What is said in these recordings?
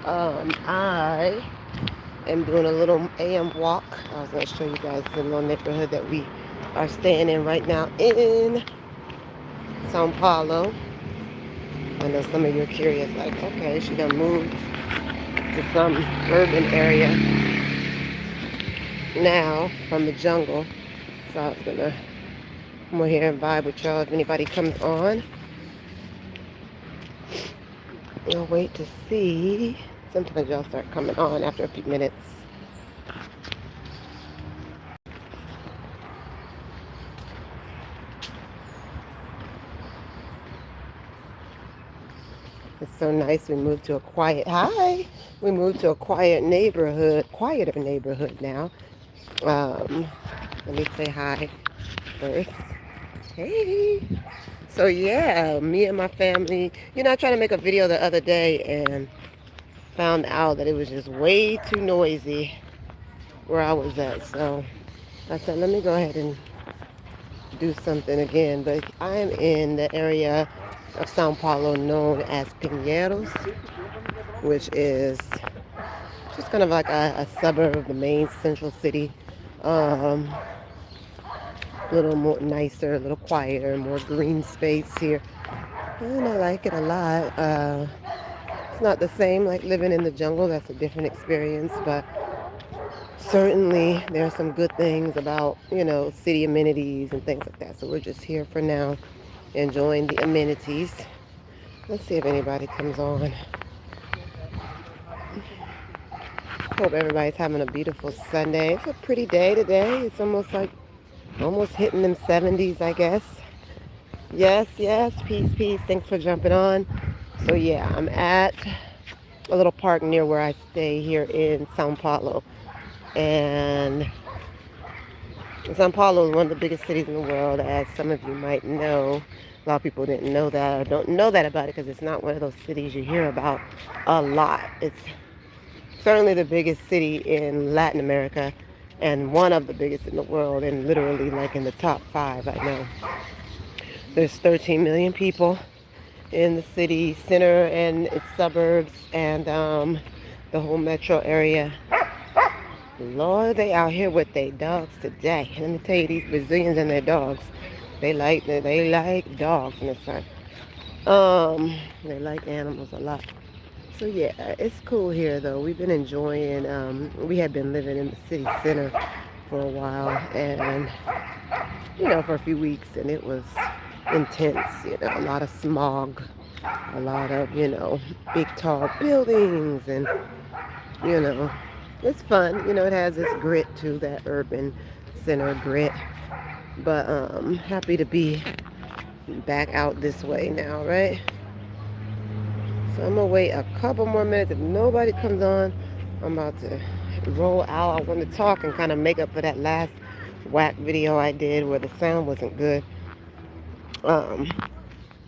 I am doing a little AM walk. I was going to show you guys the little neighborhood that we are staying in right now in Sao Paulo. I know some of you are curious, like, okay, she done moved to some urban area now from the jungle. So I was gonna come over here and vibe with y'all. If anybody comes on, I'll wait to see. Sometimes y'all start coming on after a few minutes. It's so nice. We moved to a quiet. Hi. We moved to a quieter neighborhood now. Um, Let me say hi first. Hey. So yeah, me and my family. I tried to make a video the other day and found out that it was just way too noisy where I was at. So I said, let me go ahead and do something again. But I am in the area of Sao Paulo known as Pinheiros, which is just kind of like a suburb of the main central city. Um, a little more nicer, a little quieter, more green space here. And I like it a lot. It's not the same like living in the jungle. That's a different experience. But certainly there are some good things about, city amenities and things like that. So we're just here for now, enjoying the amenities. Let's see if anybody comes on. Hope everybody's having a beautiful Sunday. It's a pretty day today. It's almost hitting them 70s, I guess. Yes, yes. Peace, peace. Thanks for jumping on. So yeah, I'm at a little park near where I stay here in Sao Paulo. And Sao Paulo is one of the biggest cities in the world, as some of you might know. A lot of people didn't know that or don't know that about it because it's not one of those cities you hear about a lot. It's certainly the biggest city in Latin America and one of the biggest in the world, and literally like in the top five, I know. There's 13 million people in the city center and its suburbs and the whole metro area. Lord, they out here with their dogs today. Let me tell you, these Brazilians and their dogs, they like dogs in the sun. They like animals a lot. So yeah, it's cool here though. We've been enjoying. We had been living in the city center for a while, and for a few weeks, and it was intense. A lot of smog, a lot of big tall buildings, and you know, it's fun. It has this grit to that urban center grit. But happy to be back out this way now, right? So I'm gonna wait a couple more minutes. If nobody comes on, I'm about to roll out. I want to talk and kind of make up for that last whack video I did where the sound wasn't good.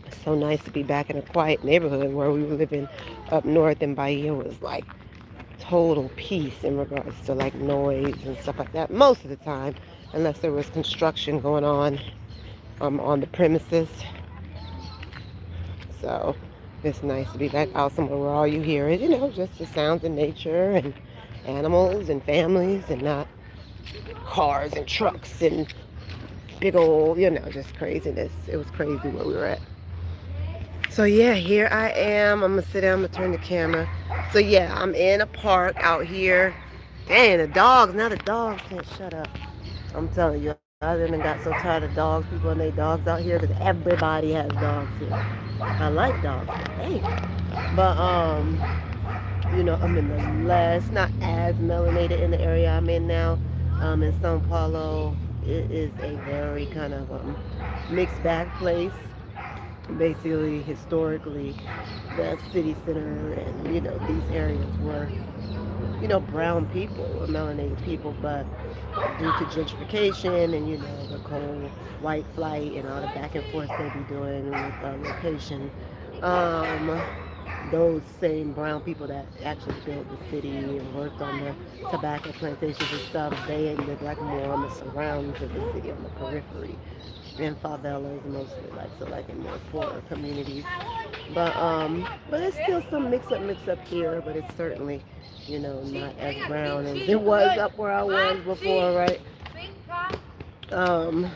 It's so nice to be back in a quiet neighborhood where we were living up north in Bahia was like total peace in regards to like noise and stuff like that most of the time, unless there was construction going on the premises. So it's nice to be back out somewhere where all you hear is, just the sounds of nature and animals and families and not cars and trucks and big old, just craziness. It was crazy where we were at. So yeah, here I am. I'm gonna sit down, I'm gonna turn the camera. So yeah, I'm in a park out here. Dang, now the dogs can't shut up. I'm telling you, I done got so tired of dogs, people and their dogs out here, because everybody has dogs here. I like dogs, but hey. But I'm in the less, not as melanated in the area I'm in now. In Sao Paulo, it is a very kind of mixed bag place. Basically, historically, the city center and these areas were brown people or melanated people, but due to gentrification and the cold white flight and all the back and forth they be doing with location, um, those same brown people that actually built the city and worked on the tobacco plantations and stuff, they live like more on the surrounds of the city, on the periphery. in favelas mostly, like so like in more poorer communities. But there's still some mix up here, but it's certainly, not as brown as it was up where I was before, right? Um,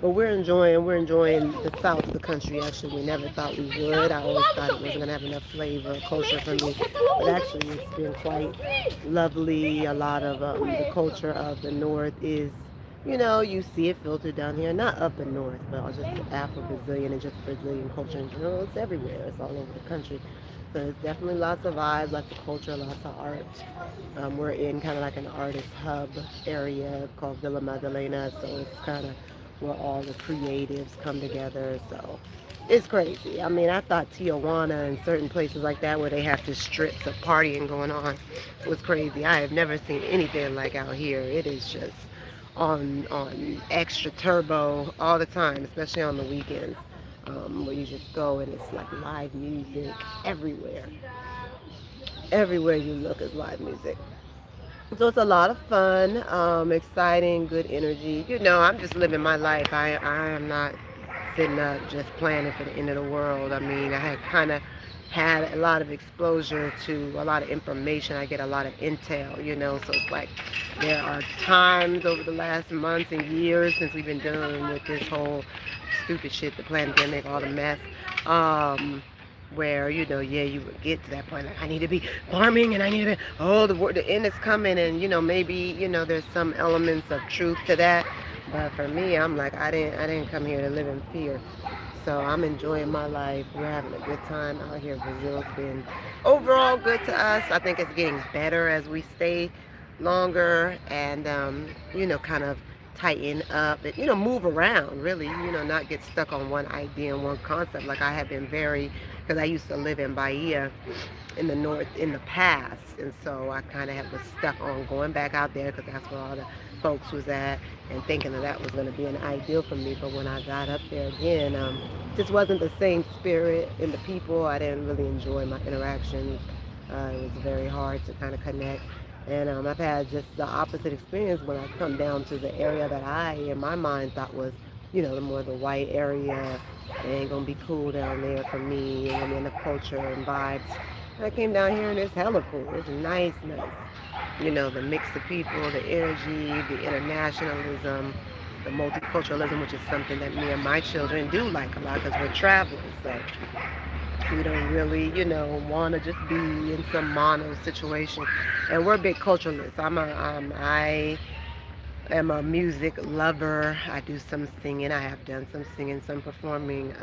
but we're enjoying the south of the country. Actually, we never thought we would. I always thought it wasn't gonna have enough flavor, culture for me. But actually, it's been quite lovely. A lot of the culture of the north is, you see it filtered down here. Not of the north, but just Afro-Brazilian and just Brazilian culture in general. It's everywhere. It's all over the country. So there's definitely lots of vibes, lots of culture, lots of art. We're in kind of like an artist hub area called Villa Madalena, so it's kind of where all the creatives come together. So it's crazy. I mean, I thought Tijuana and certain places like that where they have the strips of partying going on was crazy. I have never seen anything like out here. It is just on extra turbo all the time, especially on the weekends, where you just go and it's like live music everywhere. Everywhere you look is live music. So it's a lot of fun, exciting, good energy. I'm just living my life. I am not sitting up just planning for the end of the world. I mean, I had kind of had a lot of exposure to a lot of information. I get a lot of intel, so it's like there are times over the last months and years since we've been dealing with this whole stupid shit, the pandemic, all the mess. Where yeah, you would get to that point like I need to be farming and I need to the end is coming, and maybe there's some elements of truth to that, but for me I'm like I didn't come here to live in fear. So I'm enjoying my life. We're having a good time out here. Brazil's been overall good to us. I think it's getting better as we stay longer and kind of tighten up and move around, really, not get stuck on one idea and one concept. Like I have been very, because I used to live in Bahia in the north in the past, and so I kind of was stuck on going back out there because that's where all the folks was at, and thinking that was going to be an ideal for me. But when I got up there again, just wasn't the same spirit in the people. I didn't really enjoy my interactions. It was very hard to kind of connect. And I've had just the opposite experience when I come down to the area that I, in my mind, thought was, the more the white area. It ain't gonna be cool down there for me, and in the culture and vibes. And I came down here and it's hella cool. It's nice, nice. The mix of people, the energy, the internationalism, the multiculturalism, which is something that me and my children do like a lot because we're travelers. So we don't really, want to just be in some mono situation. And we're big culturalists. I am a music lover. I do some singing. I have done some singing, some performing.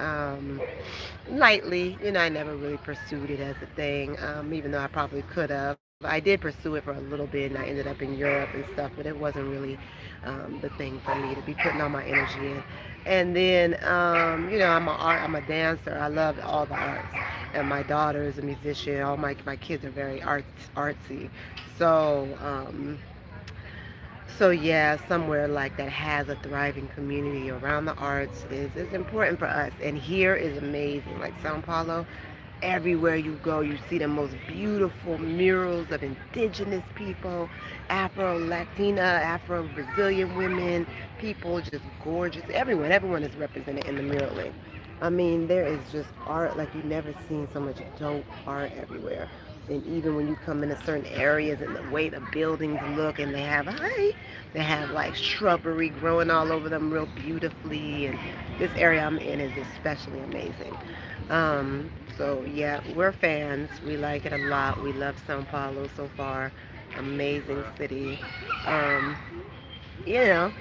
Lightly, I never really pursued it as a thing, even though I probably could have. I did pursue it for a little bit, and I ended up in Europe and stuff, but it wasn't really the thing for me to be putting all my energy in. And then, I'm a dancer. I love all the arts, and my daughter is a musician. All my kids are very artsy. So, so yeah, somewhere like that has a thriving community around the arts is important for us. And here is amazing. Like Sao Paulo, everywhere you go, you see the most beautiful murals of indigenous people, Afro-Latina, Afro-Brazilian women, people just gorgeous. Everyone is represented in the muraling. I mean, there is just art like you've never seen so much dope art everywhere. And even when you come into certain areas and the way the buildings look, and they have like shrubbery growing all over them real beautifully. And this area I'm in is especially amazing. So yeah, we're fans. We like it a lot. We love Sao Paulo so far. Amazing city. Um, you know,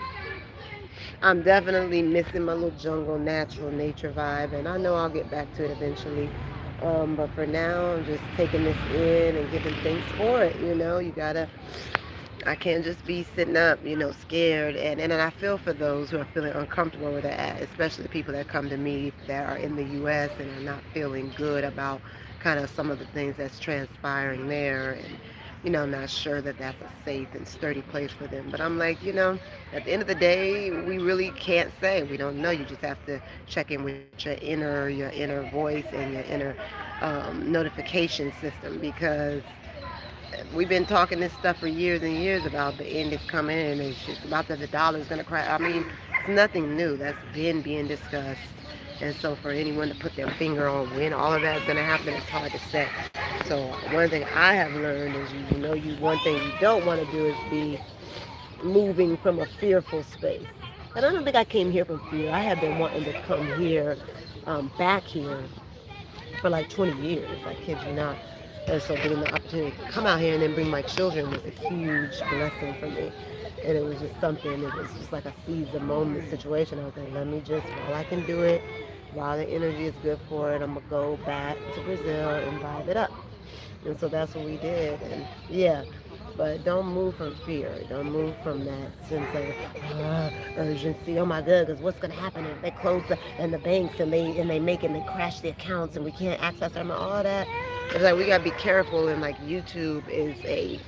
I'm definitely missing my little jungle, natural nature vibe, and I know I'll get back to it eventually. But for now, I'm just taking this in and giving thanks for it. I can't just be sitting up, scared. And then I feel for those who are feeling uncomfortable where they're at, especially the people that come to me that are in the U.S. and are not feeling good about kind of some of the things that's transpiring there. And, not sure that that's a safe and sturdy place for them. But I'm like, at the end of the day, we really can't say. We don't know. You just have to check in with your inner voice and your inner notification system, because we've been talking this stuff for years and years about the end is coming and it's just about that the dollar is going to crash. I mean, nothing new. That's been being discussed. And so for anyone to put their finger on when all of that is going to happen, it's hard to say. So one thing I have learned is one thing you don't want to do is be moving from a fearful space. And I don't think I came here from fear. I have been wanting to come here, back here for like 20 years. I kid you not. And so getting the opportunity to come out here and then bring my children was a huge blessing for me. And it was just something, it was just like a seize the moment situation. I was like, let me just, while I can do it, while the energy is good for it, I'm going to go back to Brazil and vibe it up. And so that's what we did. And yeah, but don't move from fear. Don't move from that sense of urgency. Oh my goodness, what's gonna happen if they close and the banks and they make it and they crash the accounts and we can't access them and all that. It's like we gotta be careful, and like YouTube is a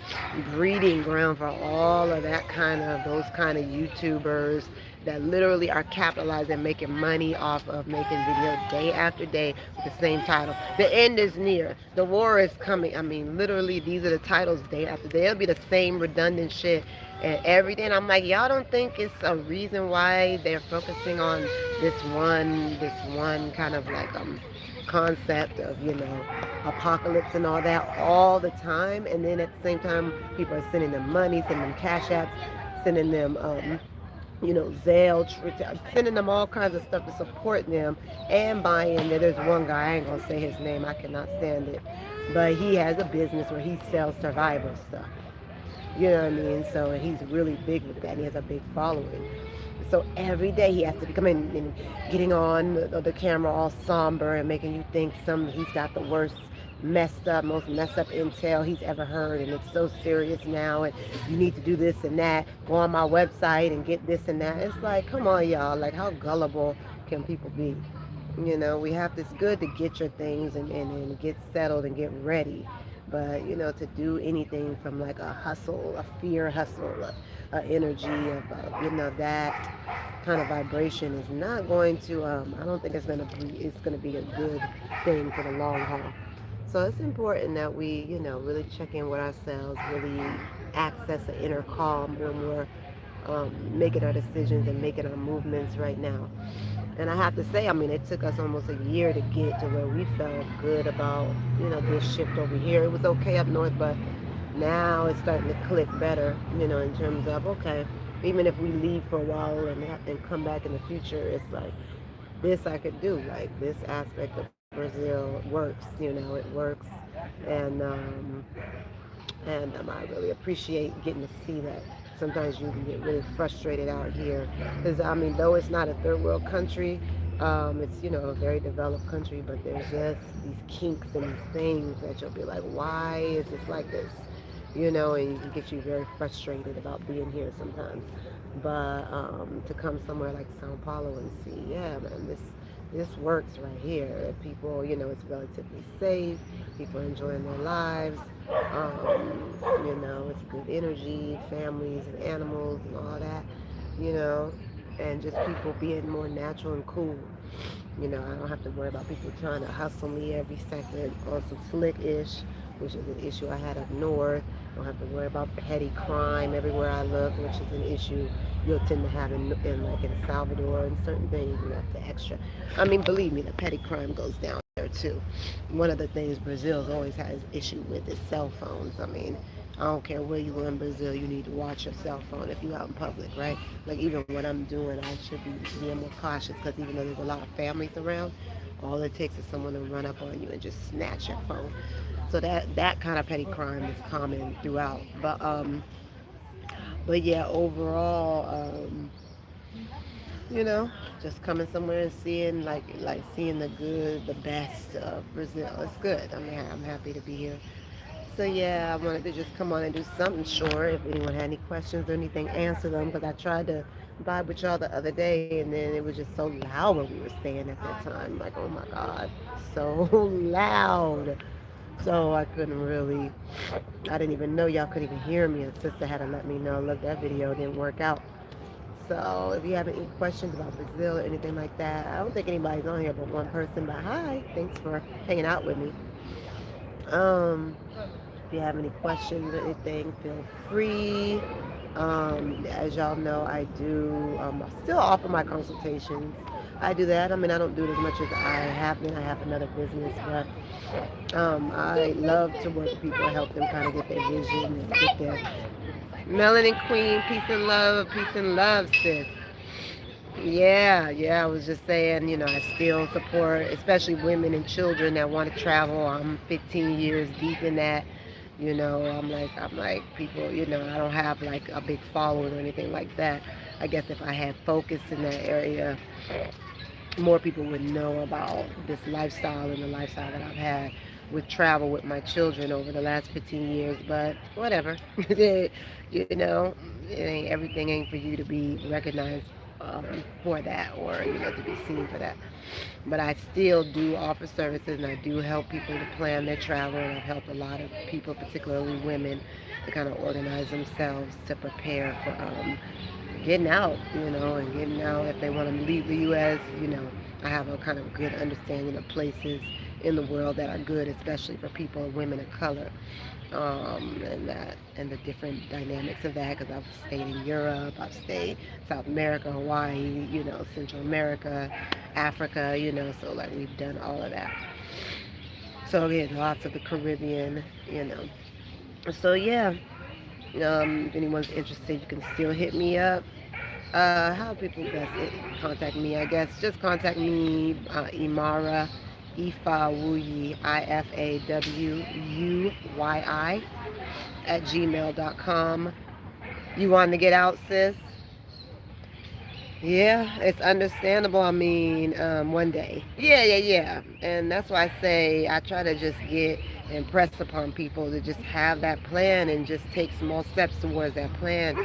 breeding ground for all of that kind of those kind of YouTubers that literally are capitalizing, making money off of making videos day after day with the same title. The end is near. The war is coming. I mean, literally, these are the titles day after day. It'll be the same redundant shit and everything. And I'm like, y'all don't think it's a reason why they're focusing on this one kind of like concept of apocalypse and all that all the time, and then at the same time people are sending them money, sending them cash apps, sending them Zelle, sending them all kinds of stuff to support them and buying. There's one guy, I ain't gonna say his name, I cannot stand it, but he has a business where he sells survival stuff. You know what I mean? So, and he's really big with that. He has a big following. So every day he has to be coming and getting on the camera all somber and making you think he's got the worst most messed up intel he's ever heard, and it's so serious now, and you need to do this and that, go on my website and get this and that. It's like, come on, y'all, like, how gullible can people be? We have this good to get your things and get settled and get ready, but to do anything from like a hustle, a fear hustle, a energy of that kind of vibration is not going to I don't think it's going to be a good thing for the long haul. So it's important that we, really check in with ourselves, really access an inner calm when we're making our decisions and making our movements right now. And I have to say, I mean, it took us almost a year to get to where we felt good about, this shift over here. It was okay up north, but now it's starting to click better, in terms of, okay, even if we leave for a while and come back in the future, it's like, this I could do, like this aspect of Brazil works, it works. And I really appreciate getting to see that. Sometimes you can get really frustrated out here because, I mean, though it's not a third world country, it's a very developed country, but there's just these kinks and these things that you'll be like, why is this like this? And it can get you very frustrated about being here sometimes. But to come somewhere like Sao Paulo and see, yeah, man, this works right here. People, it's relatively safe. People are enjoying their lives. It's good energy, families and animals and all that, you know, and just people being more natural and cool. I don't have to worry about people trying to hustle me every second on some slick-ish, which is an issue I had up north. I don't have to worry about petty crime everywhere I look, which is an issue you'll tend to have in Salvador and certain things. You have to extra. I mean, believe me, the petty crime goes down there too. One of the things Brazil's always has issue with is cell phones. I mean, I don't care where you go in Brazil, you need to watch your cell phone if you're out in public, right? Like even what I'm doing, I should be being more cautious because even though there's a lot of families around, all it takes is someone to run up on you and just snatch your phone. So that kind of petty crime is common throughout. But yeah, overall, you know, just coming somewhere and seeing like seeing the good, the best of Brazil. It's good. I mean, I'm happy to be here. So yeah, I wanted to just come on and do something short. If anyone had any questions or anything, answer them because I tried to vibe with y'all the other day, and then it was just so loud where we were staying at that time. Like, oh my God, so loud. So I couldn't really, I didn't even know y'all could even hear me. And sister had to let me know, look, that video didn't work out. So if you have any questions about Brazil or anything like that, I don't think anybody's on here but one person. But hi, thanks for hanging out with me. If you have any questions or anything, feel free. As y'all know, I do still offer my consultations. I do that. I mean, I don't do it as much as I have been. I have another business, but I love to work with people, help them kind of get their vision and get their melanin queen. Peace and love, sis. Yeah, yeah. I was just saying, I still support, especially women and children that want to travel. I'm 15 years deep in that. I'm like people. I don't have like a big following or anything like that. I guess if I had focus in that area, more people would know about this lifestyle and the lifestyle that I've had with travel with my children over the last 15 years. But whatever, you know, everything ain't for you to be recognized for that, or to be seen for that. But I still do offer services, and I do help people to plan their travel, and I've helped a lot of people, particularly women, to kind of organize themselves to prepare for getting out, and getting out if they want to leave the U.S. I have a kind of good understanding of places in the world that are good, especially for people, women of color, and the different dynamics of that. Because I've stayed in Europe, I've stayed South America, Hawaii, Central America, Africa, so like we've done all of that. So again, lots of the Caribbean, So yeah, if anyone's interested, you can still hit me up. How people best contact me? I guess just contact me, Imara Ifawuyi, Ifawuyi at gmail.com. You wanting to get out, sis? Yeah, it's understandable. I mean, one day. Yeah, yeah, yeah. And that's why I say I try to just get impress upon people to just have that plan and just take small steps towards that plan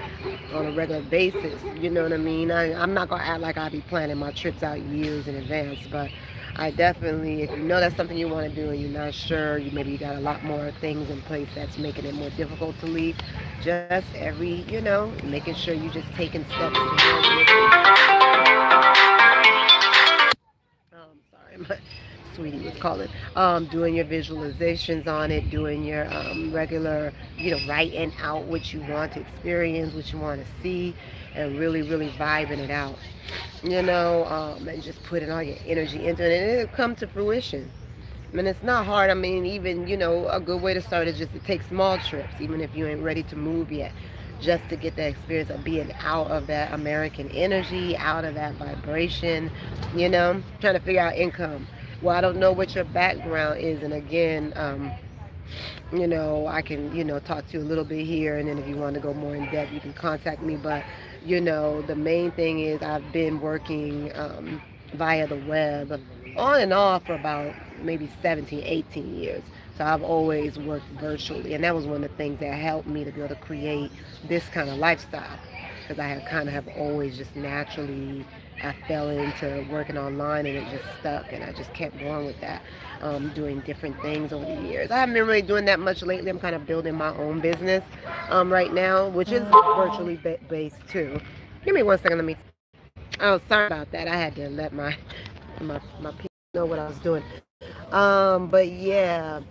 on a regular basis. You know what I mean? I'm not going to act like I'll be planning my trips out years in advance, but I definitely, if you know that's something you want to do and you're not sure, maybe you got a lot more things in place that's making it more difficult to leave, just making sure you just taking steps towards it. Sorry, my sweetie was calling. Doing your visualizations on it, doing your regular, writing out what you want to experience, what you want to see, and really, really vibing it out, and just putting all your energy into it, and it'll come to fruition. I mean, it's not hard. I mean, even, a good way to start is just to take small trips, even if you ain't ready to move yet, just to get that experience of being out of that American energy, out of that vibration, trying to figure out income. Well, I don't know what your background is. And again, I can, talk to you a little bit here. And then if you want to go more in depth, you can contact me. But, the main thing is I've been working via the web on and off for about maybe 17, 18 years. So I've always worked virtually. And that was one of the things that helped me to be able to create this kind of lifestyle. Because I have kind of have always just naturally, I fell into working online and it just stuck. And I just kept going with that, doing different things over the years. I haven't been really doing that much lately. I'm kind of building my own business right now, which is virtually based too. Give me 1 second. Let me. Oh, sorry about that. I had to let my people know what I was doing. But yeah.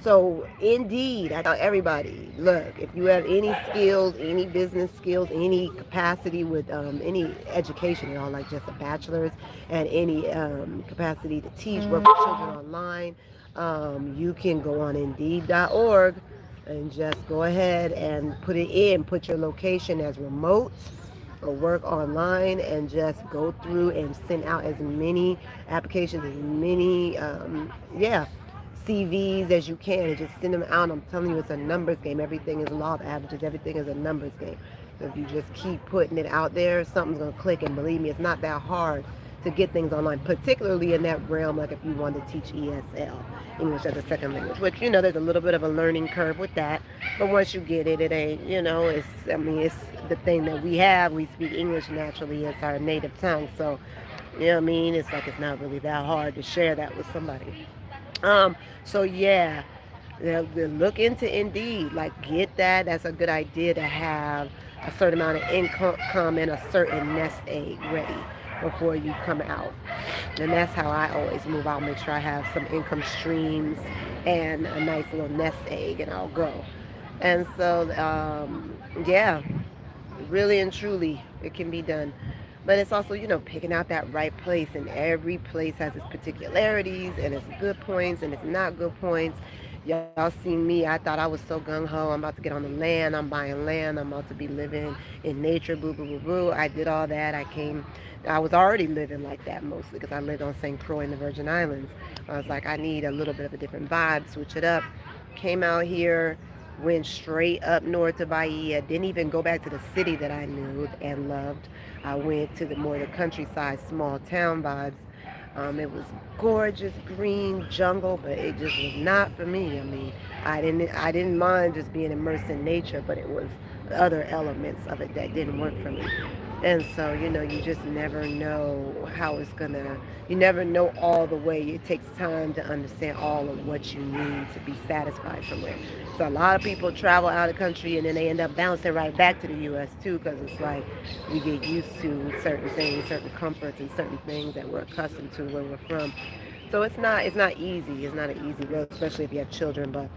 So indeed, I tell everybody, look, if you have any skills, any business skills, any capacity with any education at all, like just a bachelor's, and any capacity to teach, work with children online, you can go on Indeed.org and just go ahead and put it in, put your location as remote or work online, and just go through and send out as many applications, as many, yeah, CVs as you can, and just send them out. I'm telling you, it's a numbers game. Everything is law of averages. Everything is a numbers game. So if you just keep putting it out there, something's going to click. And believe me, it's not that hard to get things online, particularly in that realm, like if you want to teach ESL, English as a second language, which, there's a little bit of a learning curve with that. But once you get it, it ain't, it's the thing that we have. We speak English naturally. It's our native tongue. So, it's like it's not really that hard to share that with somebody. So yeah, look into Indeed. Like, get that. That's a good idea to have a certain amount of income and a certain nest egg ready before you come out. And that's how I always move. I'll make sure I have some income streams and a nice little nest egg, and I'll go. And so, yeah. Really and truly, it can be done. But it's also, picking out that right place. And every place has its particularities and its good points and its not good points. Y'all see me. I thought I was so gung ho. I'm about to get on the land. I'm buying land. I'm about to be living in nature. Boo, boo, boo, boo. I did all that. I was already living like that mostly because I lived on St. Croix in the Virgin Islands. I was like, I need a little bit of a different vibe, switch it up. Came out here, went straight up north to Bahia. Didn't even go back to the city that I knew and loved. I went to the countryside, small town vibes. It was gorgeous, green jungle, but it just was not for me. I mean, I didn't mind just being immersed in nature, but it was other elements of it that didn't work for me. And so, you just never know how it's gonna, you never know all the way. It takes time to understand all of what you need to be satisfied somewhere. So a lot of people travel out of the country and then they end up bouncing right back to the U.S. too, because it's like we get used to certain things, certain comforts, and certain things that we're accustomed to where we're from. So it's not easy. It's not an easy road, especially if you have children. But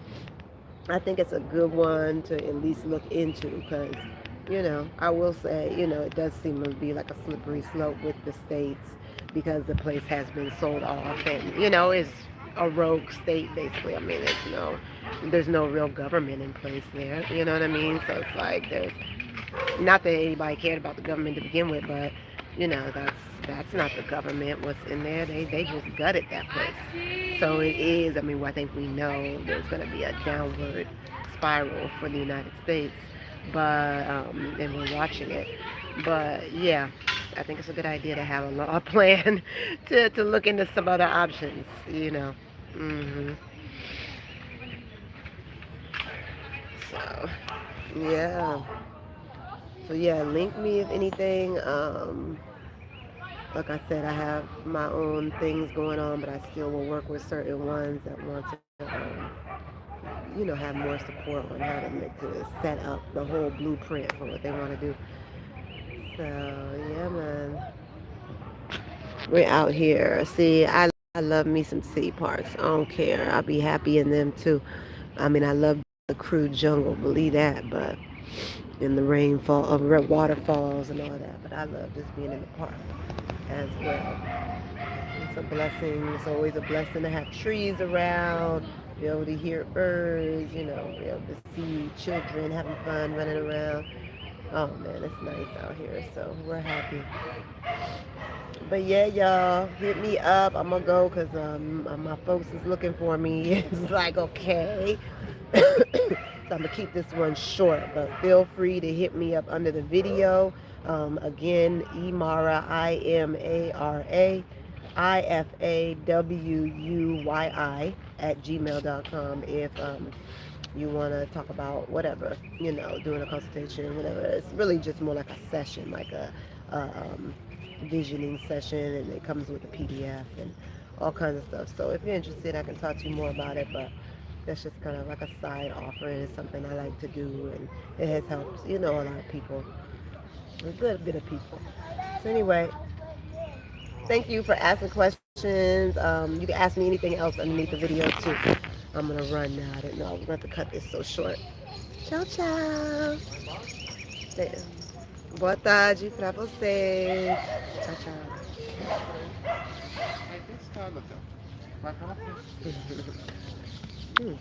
I think it's a good one to at least look into because, I will say, it does seem to be like a slippery slope with the states because the place has been sold off and, it's a rogue state basically. I mean, there's no real government in place there. You know what I mean? So it's like there's not that anybody cared about the government to begin with, but that's not the government. What's in there? They just gutted that place. So it is. I mean, I think we know there's going to be a downward spiral for the United States, but and we're watching it. But yeah, I think it's a good idea to have a plan to look into some other options. Hmm. So yeah. So yeah, link me if anything. Like I said, I have my own things going on, but I still will work with certain ones that want to, have more support on how to set up the whole blueprint for what they want to do. So yeah, man, we're out here. See, I love me some city parks. I don't care. I'll be happy in them too. I mean, I love the crude jungle, believe that, but in the rainfall, waterfalls and all that. But I love just being in the park as well. It's a blessing. It's always a blessing to have trees around, be able to hear birds, be able to see children having fun running around. Oh man, it's nice out here. So we're happy. But yeah, y'all, hit me up. I'm gonna go because my folks is looking for me. It's like okay. So I'm gonna keep this one short, but feel free to hit me up under the video. Again, Imara, IMARA, IFAWUYI at gmail.com if you want to talk about whatever, doing a consultation, whatever. It's really just more like a session, like a visioning session, and it comes with a PDF and all kinds of stuff. So if you're interested, I can talk to you more about it, but that's just kind of like a side offering. It's something I like to do, and it has helped, a lot of people, a good bit of people. So anyway, thank you for asking questions. You can ask me anything else underneath the video too. I'm gonna run now. I didn't know I was going to cut this so short. Ciao, ciao. Boa tarde pra vocês. Tchau, tchau.